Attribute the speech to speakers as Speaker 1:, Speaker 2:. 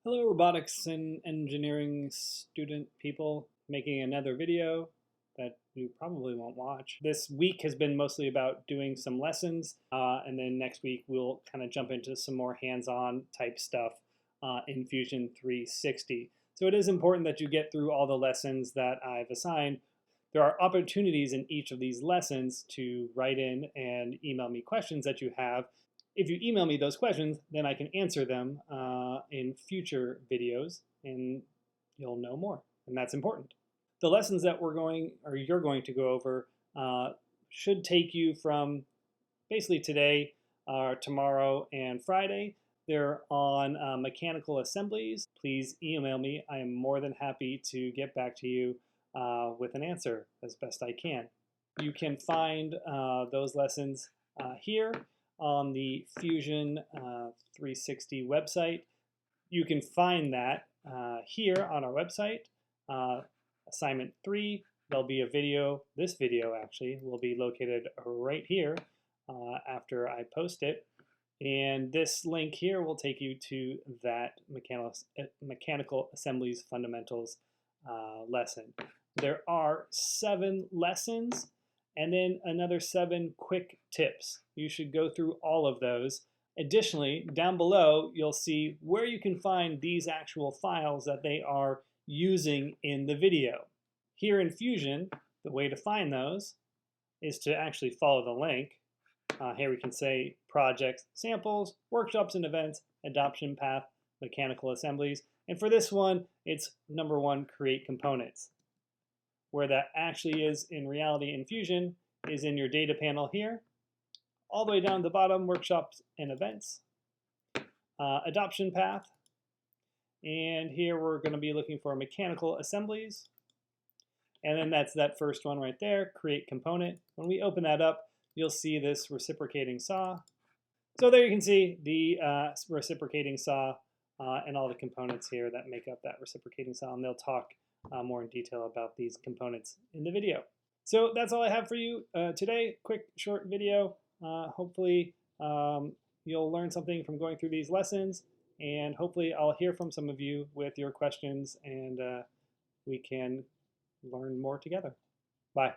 Speaker 1: Hello, robotics and engineering student people, making another video that you probably won't watch. This week has been mostly about doing some lessons, and then next week we'll kind of jump into some more hands-on type stuff in Fusion 360. So it is important that you get through all the lessons that I've assigned. There are opportunities in each of these lessons to write in and email me questions that you have. If you email me those questions, then I can answer them in future videos, and you'll know more, and that's important. The lessons that you're going to go over should take you from basically today, tomorrow, and Friday. They're on Mechanical Assemblies. Please email me. I am more than happy to get back to you with an answer as best I can. You can find those lessons here on the Fusion 360 website. You can find that here on our website. Assignment 3, there'll be a video. This video actually will be located right here after I post it. And this link here will take you to that Mechanical Assemblies Fundamentals lesson. There are 7 lessons and then another 7 quick tips. You should go through all of those. Additionally, down below, you'll see where you can find these actual files that they are using in the video. Here in Fusion, the way to find those is to actually follow the link. Here we can say projects, samples, workshops and events, adoption path, mechanical assemblies. And for this one, it's number 1, create components. Where that actually is in reality in Fusion is in your data panel here. All the way down to the bottom, workshops and events, adoption path. And here we're going to be looking for mechanical assemblies. And then that's that first one right there, create component. When we open that up, you'll see this reciprocating saw. So there you can see the reciprocating saw and all the components here that make up that reciprocating saw. And they'll talk more in detail about these components in the video. So that's all I have for you today. Quick, short video. Hopefully you'll learn something from going through these lessons, and hopefully I'll hear from some of you with your questions, and we can learn more together. Bye.